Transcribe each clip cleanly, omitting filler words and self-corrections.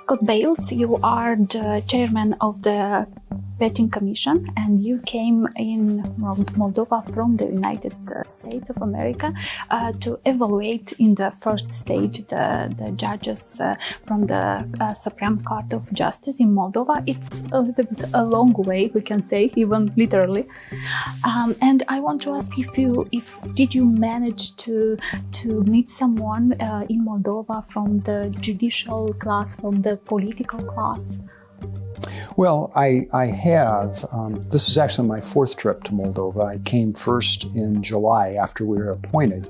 Scott Bales, you are the chairman of the Vetting Commission, and you came in Moldova from the United States of America to evaluate in the first stage the judges from the Supreme Court of Justice in Moldova. It's a little bit a long way, we can say, even literally. And I want to ask if did you manage to meet someone in Moldova from the judicial class, from the political class? Well, I have. This is actually my fourth trip to Moldova. I came first in July after we were appointed.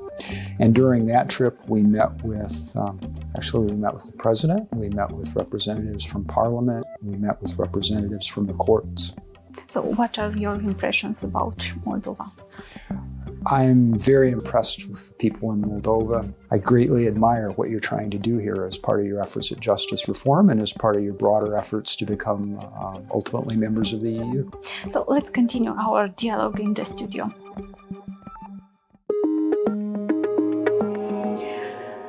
And during that trip, we met with the president, we met with representatives from parliament, we met with representatives from the courts. So what are your impressions about Moldova? I'm very impressed with the people in Moldova. I greatly admire what you're trying to do here as part of your efforts at justice reform and as part of your broader efforts to become ultimately members of the EU. So let's continue our dialogue in the studio.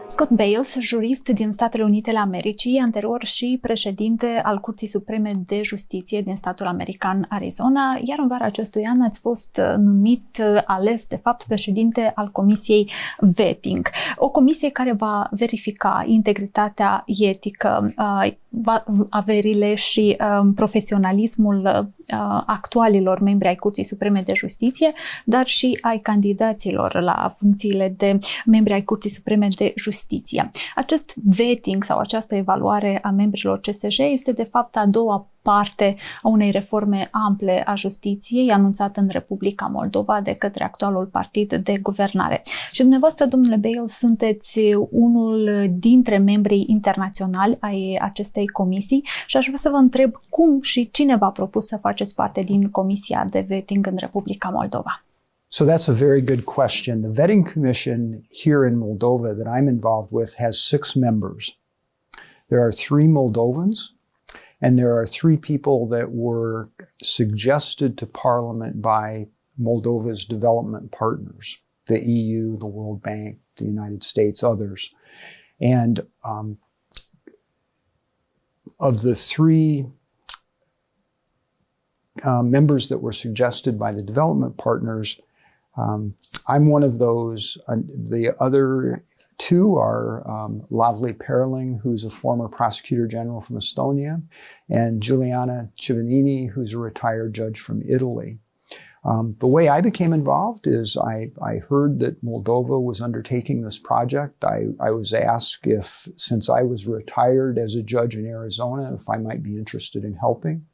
Scott Bales, jurist din Statele Unite ale Americii, anterior și președinte al Curții Supreme de Justiție din statul american Arizona, iar în vara acestui an ați fost ales de fapt președinte al Comisiei Vetting, o comisie care va verifica integritatea etică, averile și profesionalismul actualilor membri ai Curții Supreme de Justiție, dar și ai candidaților la funcțiile de membri ai Curții Supreme de Justiție. Acest vetting sau această evaluare a membrilor CSJ este de fapt a doua parte a unei reforme ample a justiției anunțată în Republica Moldova de către actualul partid de guvernare. Și dumneavoastră, domnule Bales, sunteți unul dintre membrii internaționali ai acestei comisii și aș vrea să vă întreb cum și cine v-a propus să faceți parte din Comisia de Vetting în Republica Moldova. So that's a very good question. The Vetting Commission here in Moldova that I'm involved with has 6 members. There are 3 Moldovans, and there are 3 people that were suggested to Parliament by Moldova's development partners, the EU, the World Bank, the United States, others. And of the 3 members that were suggested by the development partners, I'm one of those. The other 2 are Lavly Perling, who's a former prosecutor general from Estonia, and Giuliana Civanini, who's a retired judge from Italy. The way I became involved is I heard that Moldova was undertaking this project. I was asked if, since I was retired as a judge in Arizona, if I might be interested in helping.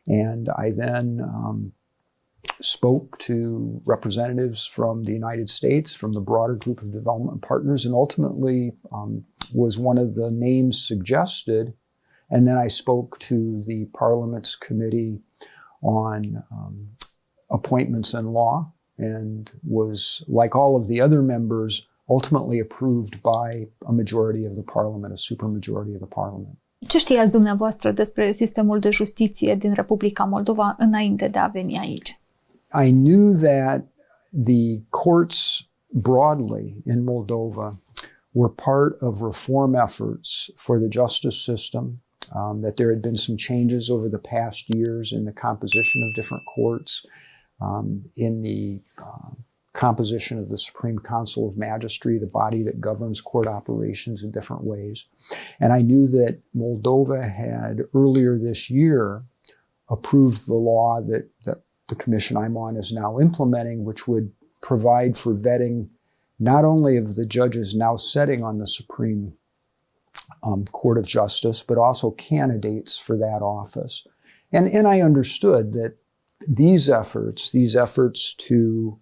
And I then spoke to representatives from the United States, from the broader group of development partners, and ultimately was one of the names suggested. And then I spoke to the Parliament's Committee on Appointments and Law and was, like all of the other members, ultimately approved by a majority of the Parliament, a supermajority of the Parliament. Ce știați dumneavoastră despre sistemul de justiție din Republica Moldova înainte de a veni aici? I knew that the courts broadly in Moldova were part of reform efforts for the justice system, that there had been some changes over the past years in the composition of different courts, in the composition of the Supreme Council of Magistracy, the body that governs court operations in different ways. And I knew that Moldova had earlier this year approved the law that the commission I'm on is now implementing, which would provide for vetting not only of the judges now sitting on the Supreme Court of Justice, but also candidates for that office. And I understood that these efforts to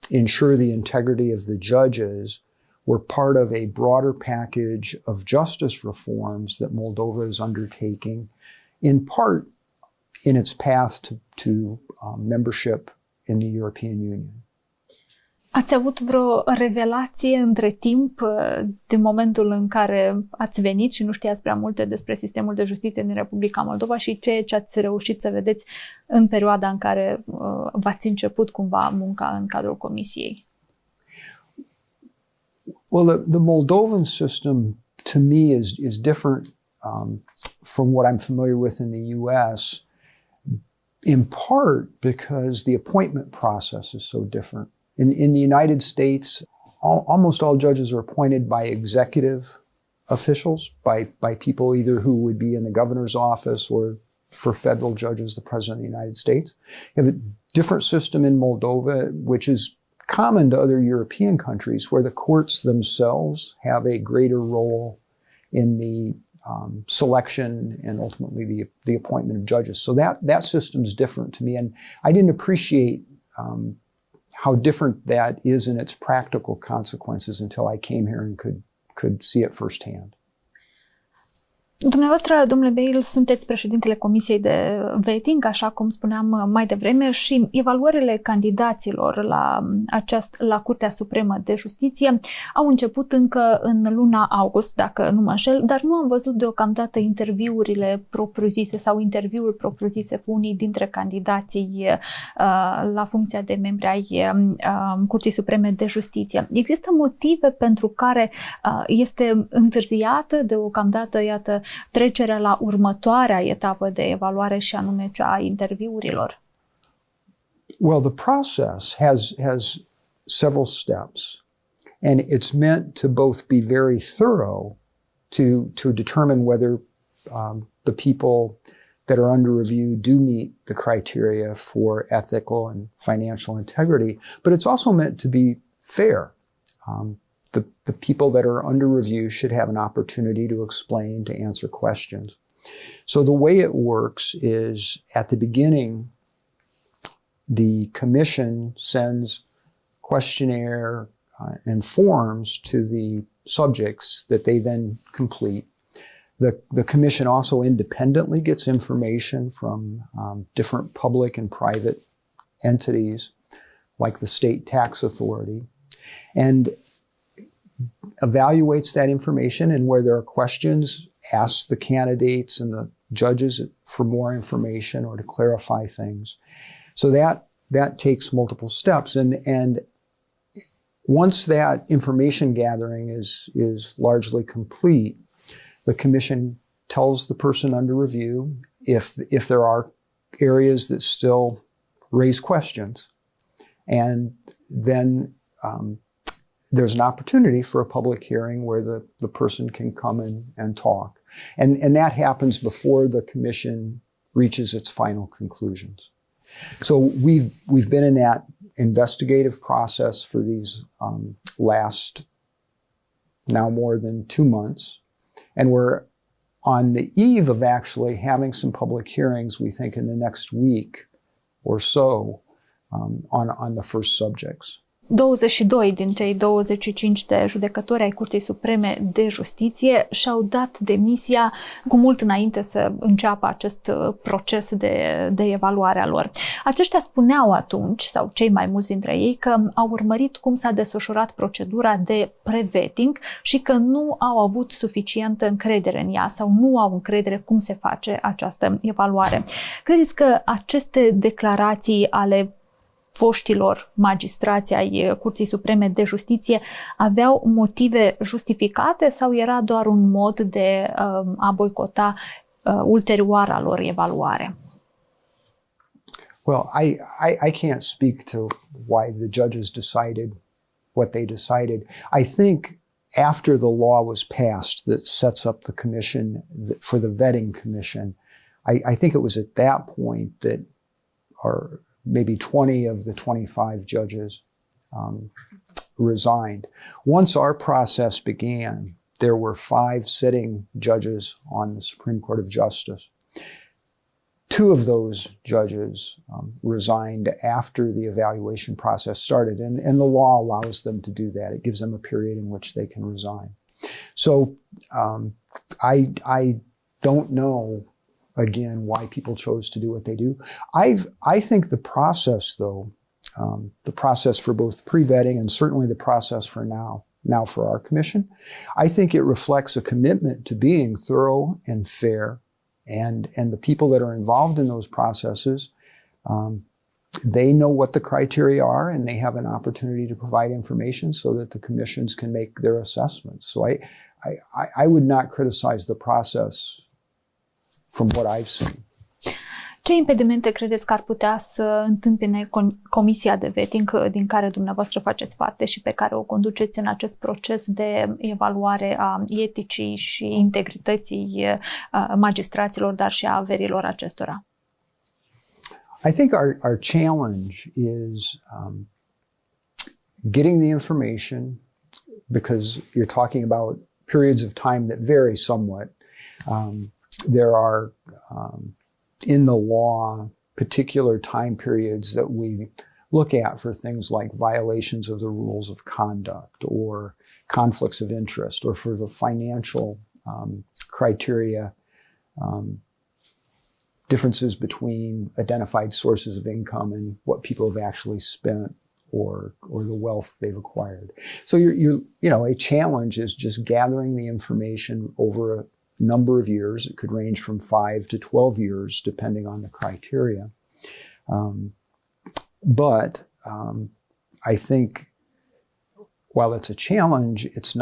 ensure the integrity of the judges were part of a broader package of justice reforms that Moldova is undertaking, in part in its path to membership in the European Union. Ați avut vreo revelație între timp, din momentul în care ați venit și nu știați prea multe despre sistemul de justiție din Republica Moldova și ce ați reușit să vedeți în perioada în care v-ați început cumva munca în cadrul comisiei? Well, the Moldovan system to me is different from what I'm familiar with in the U.S., in part because the appointment process is so different. In the United States, almost all judges are appointed by executive officials, by people either who would be in the governor's office or, for federal judges, the President of the United States. You have a different system in Moldova, which is common to other European countries, where the courts themselves have a greater role in the selection and ultimately the appointment of judges. So that system's different to me, and I didn't appreciate how different that is in its practical consequences until I came here and could see it firsthand. Dumneavoastră, domnule Bales, sunteți președintele Comisiei de Vetting, așa cum spuneam mai devreme, și evaluările candidaților la Curtea Supremă de Justiție au început încă în luna august, dacă nu mă înșel, dar nu am văzut deocamdată interviurile propriu-zise sau interviuri propriu-zise cu unii dintre candidații la funcția de membri ai Curții Supreme de Justiție. Există motive pentru care este întârziată deocamdată, iată, trecerea la următoarea etapă de evaluare, și anume cea a interviurilor? Well, the process has several steps, and it's meant to both be very thorough to determine whether the people that are under review do meet the criteria for ethical and financial integrity, but it's also meant to be fair. The people that are under review should have an opportunity to explain, to answer questions. So the way it works is, at the beginning, the commission sends questionnaire and forms to the subjects that they then complete. The commission also independently gets information from different public and private entities, like the state tax authority, and evaluates that information, and where there are questions, asks the candidates and the judges for more information or to clarify things. So that takes multiple steps, and once that information gathering is largely complete, the commission tells the person under review if there are areas that still raise questions, and then there's an opportunity for a public hearing where the person can come and talk. And that happens before the commission reaches its final conclusions. So we've been in that investigative process for these last now more than 2 months. And we're on the eve of actually having some public hearings, we think, in the next week or so on the first subjects. 22 din cei 25 de judecători ai Curții Supreme de Justiție și-au dat demisia cu mult înainte să înceapă acest proces de evaluare a lor. Aceștia spuneau atunci, sau cei mai mulți dintre ei, că au urmărit cum s-a desfășurat procedura de pre-vetting și că nu au avut suficientă încredere în ea sau nu au încredere cum se face această evaluare. Credeți că aceste declarații ale foștilor magistrați ai Curții Supreme de Justiție aveau motive justificate sau era doar un mod de a boicota ulterioara lor evaluare? Well, I can't speak to why the judges decided what they decided. I think after the law was passed that sets up the commission for the vetting commission, I think it was at that point that maybe 20 of the 25 judges resigned. Once our process began, there were 5 sitting judges on the Supreme Court of Justice. 2 of those judges resigned after the evaluation process started, and the law allows them to do that. It gives them a period in which they can resign. So I don't know, again, why people chose to do what they do. I think the process, though, the process for both pre-vetting and certainly the process for now for our commission, I think it reflects a commitment to being thorough and fair, and the people that are involved in those processes, they know what the criteria are, and they have an opportunity to provide information so that the commissions can make their assessments. So I would not criticize the process from what I've seen. Ce impedimente credeți că ar putea să întâmpine Comisia de Vetting din care dumneavoastră faceți parte și pe care o conduceți în acest proces de evaluare a eticii și integrității magistraților, dar și a averilor acestora? I think our challenge is getting the information, because you're talking about periods of time that vary somewhat. There are in the law particular time periods that we look at for things like violations of the rules of conduct or conflicts of interest, or for the financial criteria, differences between identified sources of income and what people have actually spent, or the wealth they've acquired. So a challenge is just gathering the information over a number of years. It could range from 5 to 12 years, depending on the criteria. But I think while it's a challenge, it's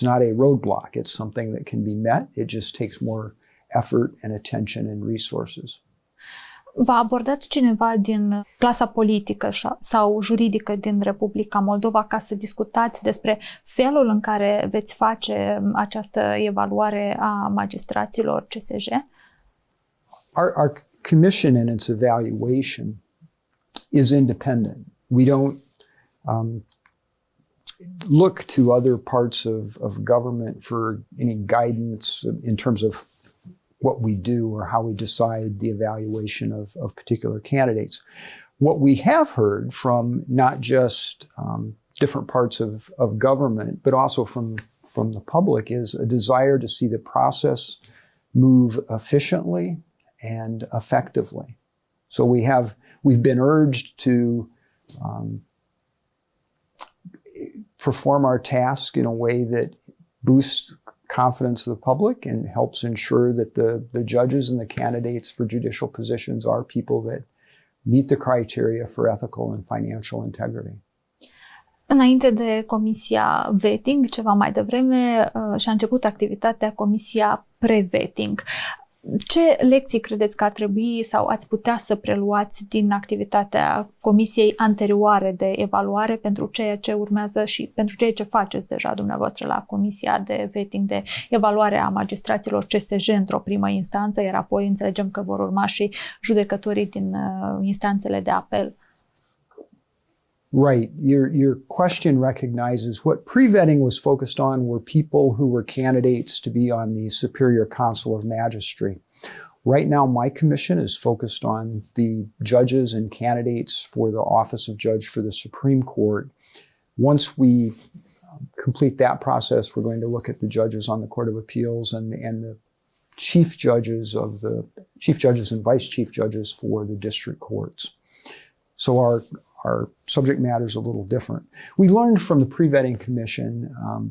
not a roadblock. It's something that can be met. It just takes more effort and attention and resources. V-a abordat cineva din clasa politică sau juridică din Republica Moldova ca să discutați despre felul în care veți face această evaluare a magistraților CSJ? Our commission and its evaluation is independent. We don't look to other parts of government for any guidance in terms of what we do or how we decide the evaluation of particular candidates. What we have heard from not just different parts of government, but also from the public, is a desire to see the process move efficiently and effectively. So we've been urged to perform our task in a way that boosts confidence of the public and helps ensure that the judges and the candidates for judicial positions are people that meet the criteria for ethical and financial integrity. Înainte de Comisia Vetting, ceva mai devreme, și-a început activitatea Comisia Pre-Vetting. Ce lecții credeți că ar trebui sau ați putea să preluați din activitatea comisiei anterioare de evaluare pentru ceea ce urmează și pentru ceea ce faceți deja dumneavoastră la Comisia de Vetting de evaluare a magistraților CSJ într-o primă instanță, iar apoi înțelegem că vor urma și judecătorii din instanțele de apel? Right. Your question recognizes what pre-vetting was focused on were people who were candidates to be on the Superior Council of Magistracy. Right now, my commission is focused on the judges and candidates for the office of judge for the Supreme Court. Once we complete that process, we're going to look at the judges on the Court of Appeals and the chief judges and vice chief judges for the district courts. So our subject matter is a little different. We learned from the Pre-Vetting Commission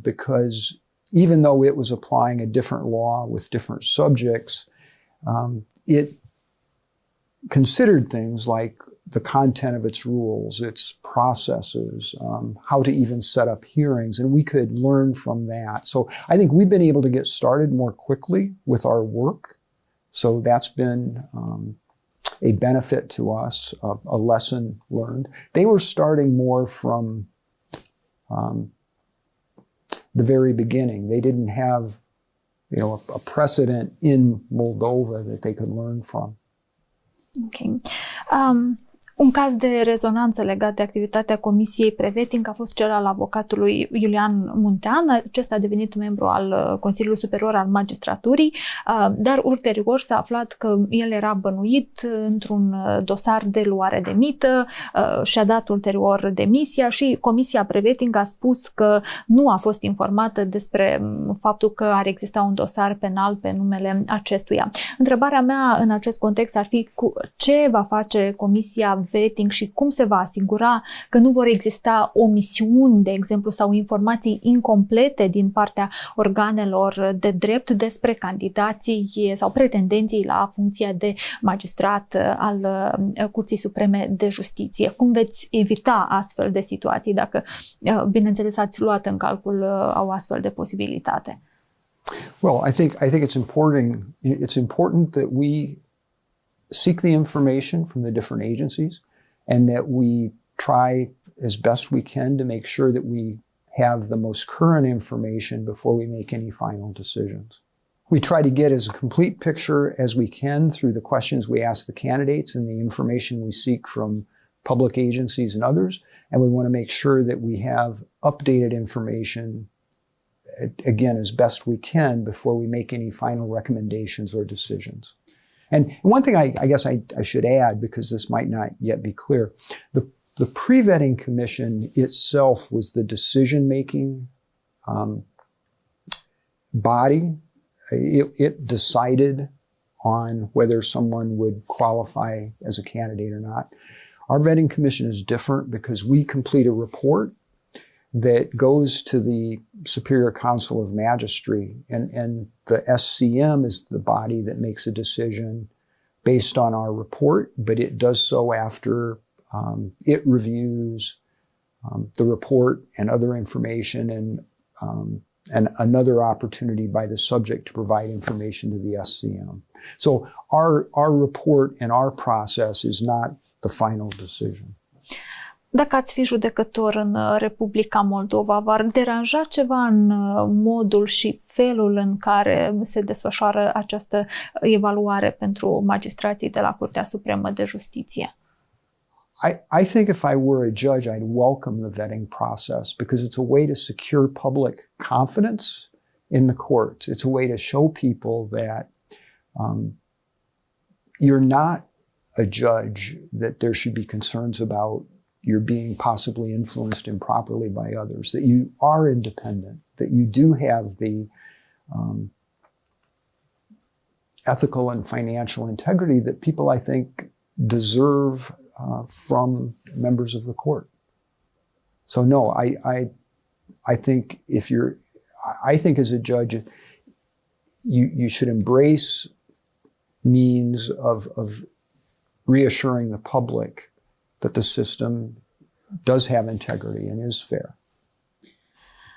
because even though it was applying a different law with different subjects, it considered things like the content of its rules, its processes, how to even set up hearings, and we could learn from that. So I think we've been able to get started more quickly with our work. So that's been a benefit to us, a lesson learned. They were starting more from the very beginning. They didn't have, a precedent in Moldova that they could learn from. Okay. Un caz de rezonanță legat de activitatea Comisiei Pre-Vetting a fost cel al avocatului Iulian Muntean. Acesta a devenit membru al Consiliului Superior al Magistraturii, dar ulterior s-a aflat că el era bănuit într-un dosar de luare de mită, și-a dat ulterior demisia și Comisia Pre-Vetting a spus că nu a fost informată despre faptul că ar exista un dosar penal pe numele acestuia. Întrebarea mea în acest context ar fi ce va face Comisia Vetting și cum se va asigura că nu vor exista omisiuni, de exemplu, sau informații incomplete din partea organelor de drept despre candidații sau pretendenții la funcția de magistrat al Curții Supreme de Justiție? Cum veți evita astfel de situații dacă, bineînțeles, ați luat în calcul o astfel de posibilitate? Well, I think it's important that we seek the information from the different agencies and that we try as best we can to make sure that we have the most current information before we make any final decisions. We try to get as a complete picture as we can through the questions we ask the candidates and the information we seek from public agencies and others, and we want to make sure that we have updated information, again, as best we can before we make any final recommendations or decisions. And one thing I guess I should add, because this might not yet be clear, the Pre-Vetting Commission itself was the decision-making body. It decided on whether someone would qualify as a candidate or not. Our Vetting Commission is different because we complete a report that goes to the Superior Council of Magistracy, and the SCM is the body that makes a decision based on our report, but it does so after it reviews the report and other information and another opportunity by the subject to provide information to the SCM. So our report and our process is not the final decision. Dacă ați fi judecător în Republica Moldova, v-ar deranja ceva în modul și felul în care se desfășoară această evaluare pentru magistrații de la Curtea Supremă de Justiție? I think if I were a judge, I'd welcome the vetting process because it's a way to secure public confidence in the courts. It's a way to show people that you're not a judge that there should be concerns about you're being possibly influenced improperly by others, that you are independent, that you do have the ethical and financial integrity that people, I think, deserve from members of the court. So no, I think I think as a judge, you should embrace means of reassuring the public that the system does have integrity and is fair.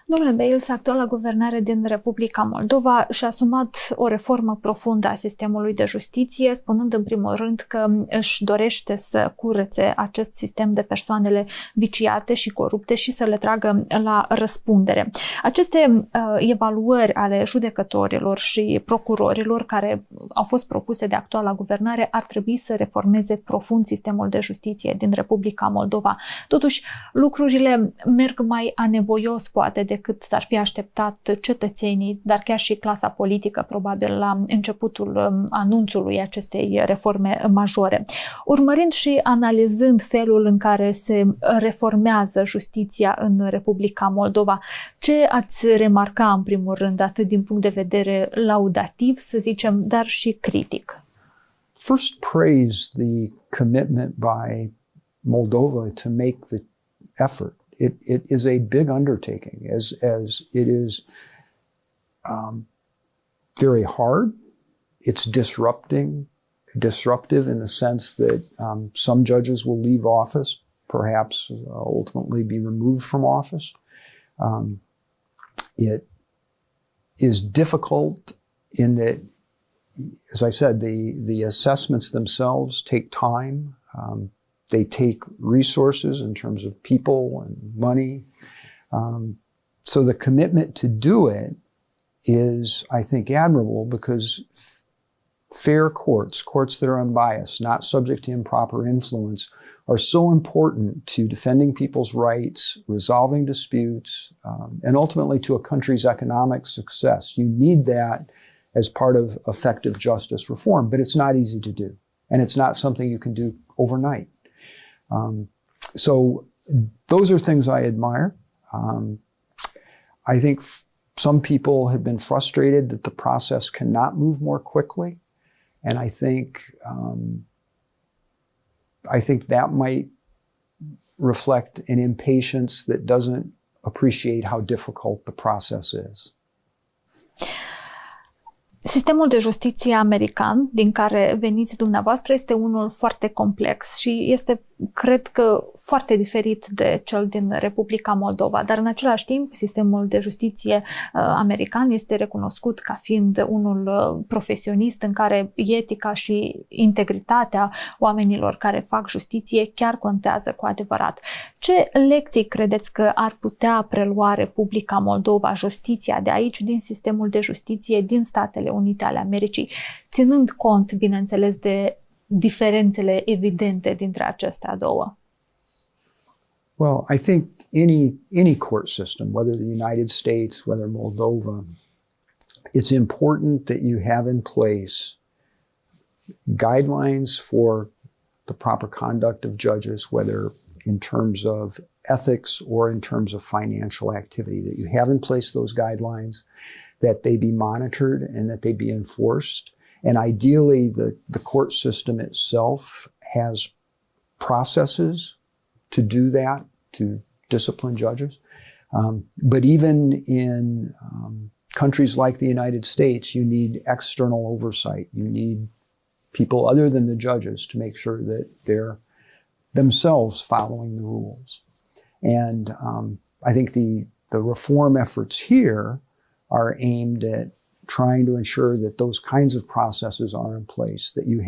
Domnule Bales, actuala guvernare din Republica Moldova și-a asumat o reformă profundă a sistemului de justiție, spunând în primul rând că își dorește să curețe acest sistem de persoanele viciate și corupte și să le tragă la răspundere. Aceste evaluări ale judecătorilor și procurorilor care au fost propuse de actuala guvernare ar trebui să reformeze profund sistemul de justiție din Republica Moldova. Totuși, lucrurile merg mai anevoios, poate, decât s-ar fi așteptat cetățenii, dar chiar și clasa politică, probabil, la începutul anunțului acestei reforme majore. Urmărind și analizând felul în care se reformează justiția în Republica Moldova, ce ați remarca, în primul rând, atât din punct de vedere laudativ, să zicem, dar și critic? First, praise the commitment by Moldova to make the effort. It is a big undertaking, as it is very hard. It's disruptive in the sense that some judges will leave office, perhaps ultimately be removed from office. It is difficult in that, as I said, the assessments themselves take time. They take resources in terms of people and money. So the commitment to do it is, I think, admirable because fair courts that are unbiased, not subject to improper influence, are so important to defending people's rights, resolving disputes, and ultimately to a country's economic success. You need that as part of effective justice reform, but it's not easy to do. And it's not something you can do overnight. So those are things I admire. I think some people have been frustrated that the process cannot move more quickly. And I think I think that might reflect an impatience that doesn't appreciate how difficult the process is. Sistemul de justiție american, din care veniți dumneavoastră, este unul foarte complex și este, cred că, foarte diferit de cel din Republica Moldova. Dar, în același timp, sistemul de justiție american este recunoscut ca fiind unul profesionist în care etica și integritatea oamenilor care fac justiție chiar contează cu adevărat. Ce lecții credeți că ar putea prelua Republica Moldova, justiția de aici, din sistemul de justiție din Statele Unite ale Americii, ținând cont, bineînțeles, de diferențele evidente dintre acestea două? Well, I think any court system, whether the United States, whether Moldova, it's important that you have in place guidelines for the proper conduct of judges, whether in terms of ethics or in terms of financial activity, that you have in place those guidelines, that they be monitored and that they be enforced. And ideally, the court system itself has processes to do that, to discipline judges. But even in countries like the United States, you need external oversight. You need people other than the judges to make sure that they're themselves following the rules. And I think the reform efforts here are aimed at trying to ensure that those kinds of processes are in place, that you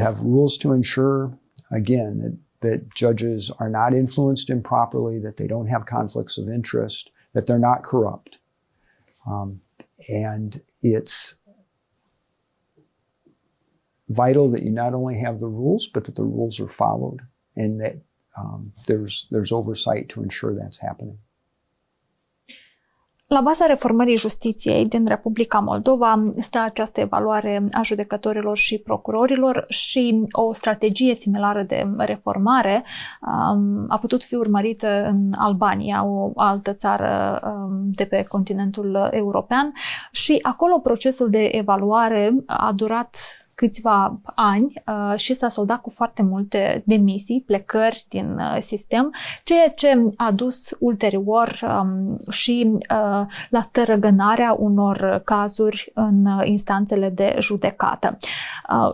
have rules to ensure, again, that judges are not influenced improperly, that they don't have conflicts of interest, that they're not corrupt. And it's vital that you not only have the rules, but that the rules are followed and that there's oversight to ensure that's happening. La baza reformării justiției din Republica Moldova stă această evaluare a judecătorilor și procurorilor și o strategie similară de reformare a putut fi urmărită în Albania, o altă țară de pe continentul european, și acolo procesul de evaluare a durat câțiva ani și s-a soldat cu foarte multe demisii, plecări din sistem, ceea ce a dus ulterior și la tărăgânarea unor cazuri în instanțele de judecată.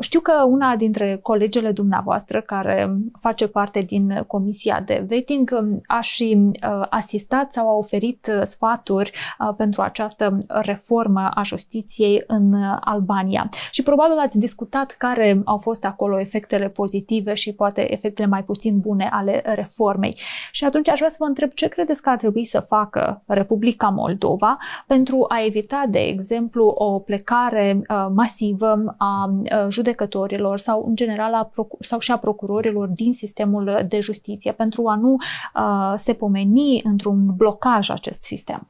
Știu că una dintre colegele dumneavoastră, care face parte din Comisia de Vetting, a și asistat sau a oferit sfaturi pentru această reformă a justiției în Albania. Și probabil ați discutat care au fost acolo efectele pozitive și poate efectele mai puțin bune ale reformei. Și atunci aș vrea să vă întreb ce credeți că ar trebui să facă Republica Moldova pentru a evita, de exemplu, o plecare masivă a judecătorilor sau, în general, sau și a procurorilor din sistemul de justiție, pentru a nu se pomeni într-un blocaj acest sistem.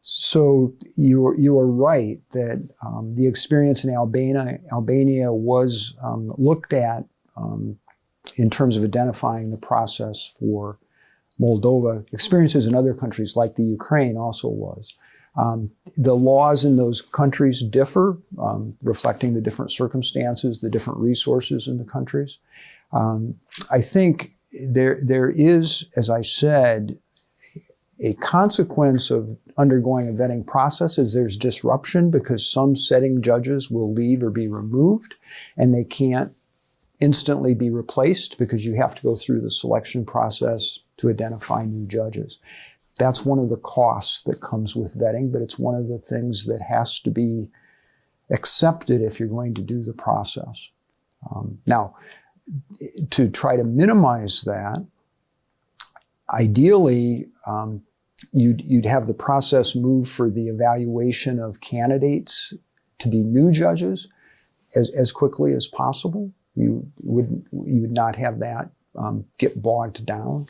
So you are right that the experience in Albania was looked at in terms of identifying the process for Moldova. Experiences in other countries like the Ukraine also was. The laws in those countries differ, reflecting the different circumstances, the different resources in the countries. I think there is, as I said, a consequence of undergoing a vetting process is there's disruption because some sitting judges will leave or be removed and they can't instantly be replaced because you have to go through the selection process to identify new judges. That's one of the costs that comes with vetting, but it's one of the things that has to be accepted if you're going to do the process. Now, to try to minimize that, ideally, you'd have the process move for the evaluation of candidates to be new judges as quickly as possible. You would not have that get bogged down.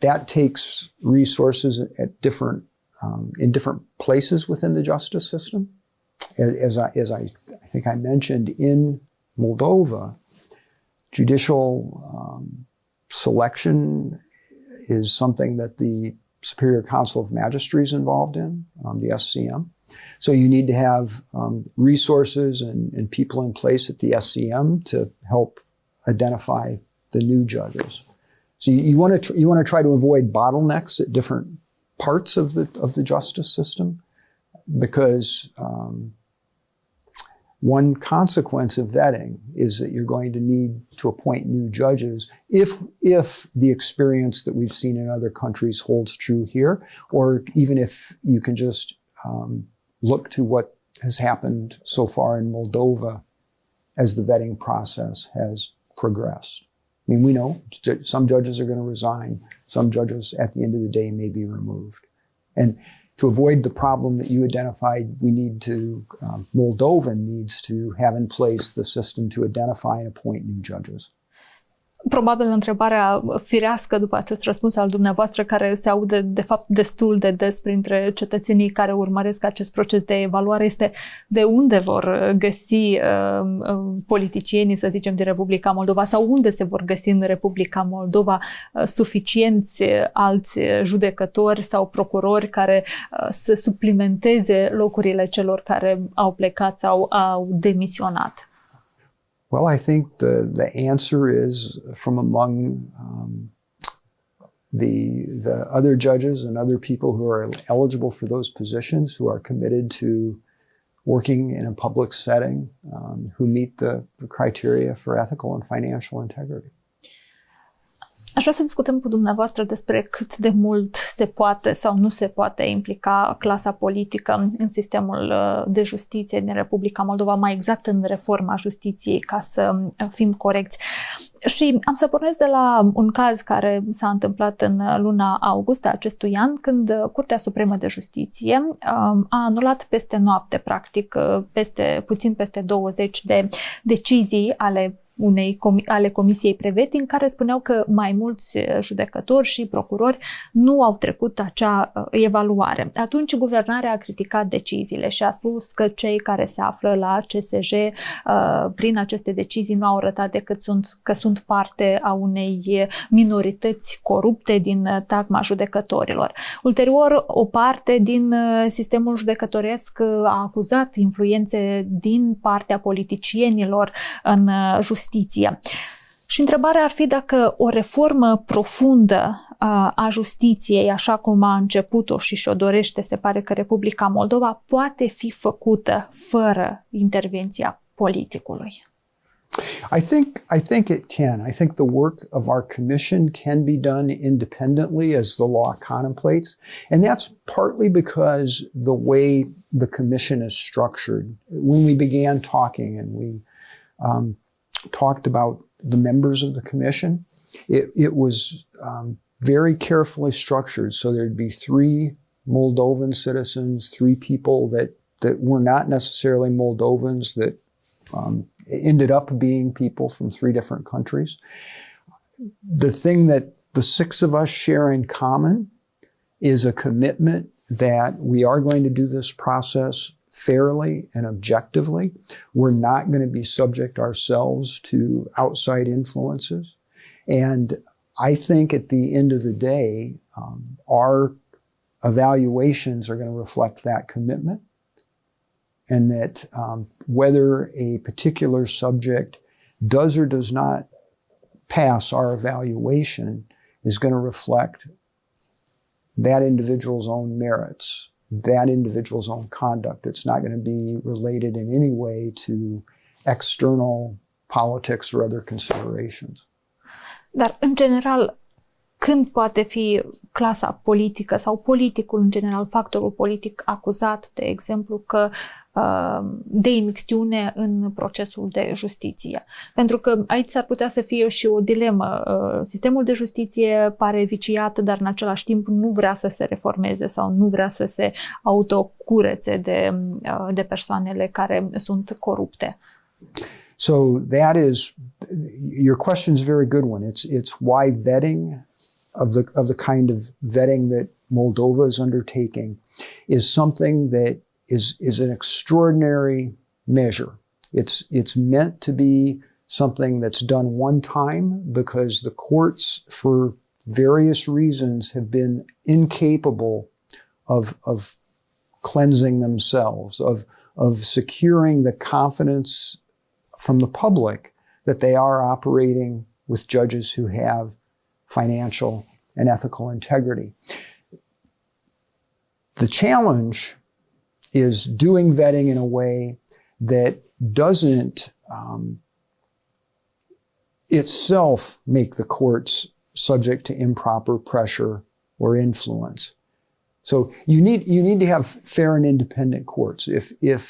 That takes resources at in different places within the justice system. As I think I mentioned, in Moldova, judicial selection is something that the Superior Council of Magistrates is involved in, the SCM. So you need to have resources and people in place at the SCM to help identify the new judges. So you want to try to avoid bottlenecks at different parts of the justice system, because one consequence of vetting is that you're going to need to appoint new judges if the experience that we've seen in other countries holds true here, or even if you can just look to what has happened so far in Moldova as the vetting process has progressed. I mean, we know some judges are going to resign. Some judges at the end of the day may be removed. And to avoid the problem that you identified, Moldova needs to have in place the system to identify and appoint new judges. Probabil întrebarea firească după acest răspuns al dumneavoastră, care se aude de fapt destul de des printre cetățenii care urmăresc acest proces de evaluare, este de unde vor găsi politicienii, să zicem, din Republica Moldova, sau unde se vor găsi în Republica Moldova suficienți alți judecători sau procurori care să suplimenteze locurile celor care au plecat sau au demisionat. Well, I think the answer is from among the other judges and other people who are eligible for those positions, who are committed to working in a public setting, who meet the criteria for ethical and financial integrity. Aș vrea să discutăm cu dumneavoastră despre cât de mult se poate sau nu se poate implica clasa politică în sistemul de justiție din Republica Moldova, mai exact în reforma justiției, ca să fim corecți. Și am să pornesc de la un caz care s-a întâmplat în luna august a acestui an, când Curtea Supremă de Justiție a anulat peste noapte, practic, puțin peste 20 de decizii ale Comisiei Pre-Vetting, care spuneau că mai mulți judecători și procurori nu au trecut acea evaluare. Atunci guvernarea a criticat deciziile și a spus că cei care se află la CSJ prin aceste decizii nu au arătat decât că sunt parte a unei minorități corupte din tagma judecătorilor. Ulterior, o parte din sistemul judecătoresc a acuzat influențe din partea politicienilor în justiție. Și întrebarea ar fi dacă o reformă profundă a justiției, așa cum a început-o și și-o dorește, se pare că Republica Moldova, poate fi făcută fără intervenția politicului. I think it can. I think the work of our commission can be done independently as the law contemplates. And that's partly because the way the commission is structured. When we began talking and we talked about the members of the commission, it was very carefully structured. So there'd be 3 Moldovan citizens, 3 people that were not necessarily Moldovans, that ended up being people from 3 different countries. The thing that the 6 of us share in common is a commitment that we are going to do this process fairly and objectively. We're not going to be subject ourselves to outside influences. And I think at the end of the day, our evaluations are going to reflect that commitment. And that whether a particular subject does or does not pass our evaluation is going to reflect that individual's own merits, that individual's own conduct. It's not going to be related in any way to external politics or other considerations. Dar, în general, când poate fi clasa politică sau politicul, în general, factorul politic acuzat, de exemplu, că de imixtiune în procesul de justiție? Pentru că aici s-ar putea să fie și o dilemă. Sistemul de justiție pare viciat, dar în același timp nu vrea să se reformeze sau nu vrea să se autocurețe de persoanele care sunt corupte. So that is, your question is a very good one. It's why vetting of the kind of vetting that Moldova is undertaking is something that is an extraordinary measure. It's meant to be something that's done one time because the courts, for various reasons, have been incapable of cleansing themselves, of securing the confidence from the public that they are operating with judges who have financial and ethical integrity. The challenge is doing vetting in a way that doesn't itself make the courts subject to improper pressure or influence. So you need to have fair and independent courts. If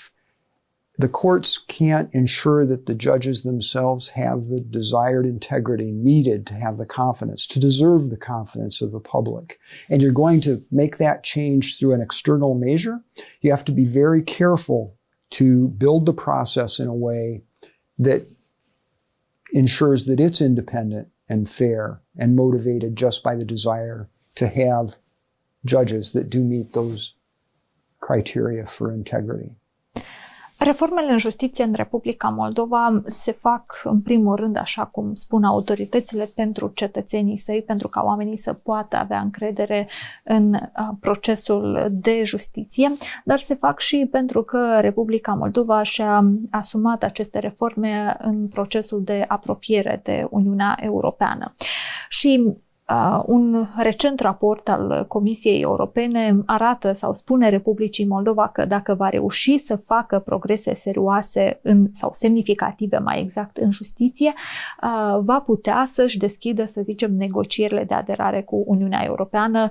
the courts can't ensure that the judges themselves have the desired integrity needed to have the confidence, to deserve the confidence of the public, and you're going to make that change through an external measure, you have to be very careful to build the process in a way that ensures that it's independent and fair and motivated just by the desire to have judges that do meet those criteria for integrity. Reformele în justiție în Republica Moldova se fac în primul rând, așa cum spun autoritățile, pentru cetățenii săi, pentru ca oamenii să poată avea încredere în procesul de justiție, dar se fac și pentru că Republica Moldova și-a asumat aceste reforme în procesul de apropiere de Uniunea Europeană. Și un recent raport al Comisiei Europene arată sau spune Republicii Moldova că dacă va reuși să facă progrese serioase sau semnificative, mai exact, în justiție, va putea să-și deschidă, să zicem, negocierile de aderare cu Uniunea Europeană,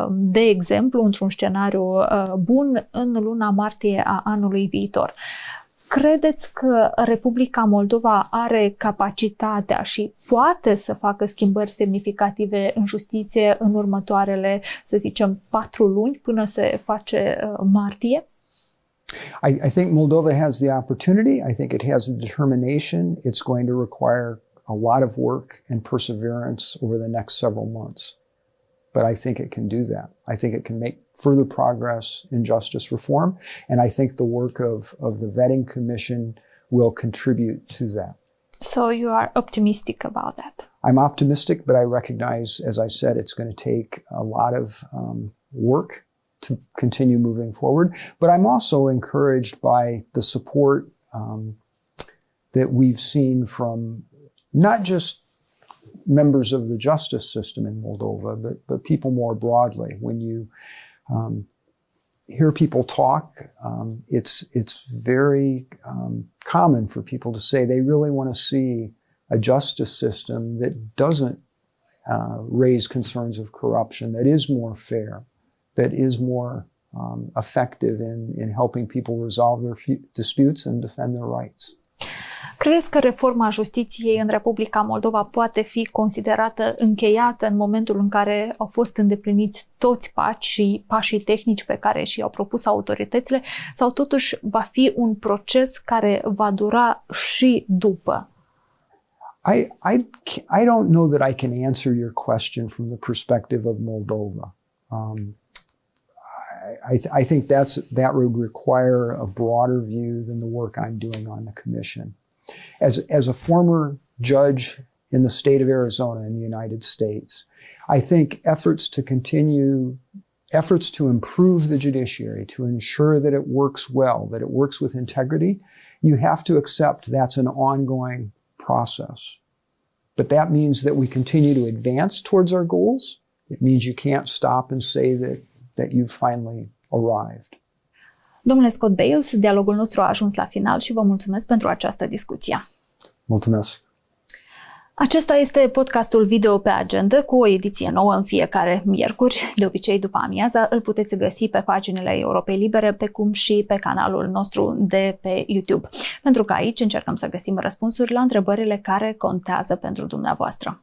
de exemplu, într-un scenariu bun, în luna martie a anului viitor. Credeți că Republica Moldova are capacitatea și poate să facă schimbări semnificative în justiție în următoarele, să zicem, 4 luni până se face martie? I think Moldova has the opportunity. I think it has the determination. It's going to require a lot of work and perseverance over the next several months. But I think it can do that. I think it can make further progress in justice reform, and I think the work of the Vetting Commission will contribute to that. So you are optimistic about that? I'm optimistic, but I recognize, as I said, it's going to take a lot of work to continue moving forward. But I'm also encouraged by the support that we've seen from not just members of the justice system in Moldova, but people more broadly. When you hear people talk, it's very common for people to say they really want to see a justice system that doesn't raise concerns of corruption, that is more fair, that is more effective in helping people resolve their disputes and defend their rights. Crezi că reforma justiției în Republica Moldova poate fi considerată încheiată în momentul în care au fost îndepliniți toți pașii tehnici pe care și-au propus autoritățile, sau totuși va fi un proces care va dura și după? I don't know that I can answer your question from the perspective of Moldova. I think that would require a broader view than the work I'm doing on the commission. As a former judge in the state of Arizona in the United States, I think efforts to improve the judiciary, to ensure that it works well, that it works with integrity, you have to accept that's an ongoing process. But that means that we continue to advance towards our goals. It means you can't stop and say that you've finally arrived. Domnule Scott Bales, dialogul nostru a ajuns la final și vă mulțumesc pentru această discuție. Mulțumesc! Acesta este podcastul Video pe Agenda, cu o ediție nouă în fiecare miercuri, de obicei după amiaza. Îl puteți găsi pe paginile Europei Libere, precum și pe canalul nostru de pe YouTube. Pentru că aici încercăm să găsim răspunsuri la întrebările care contează pentru dumneavoastră.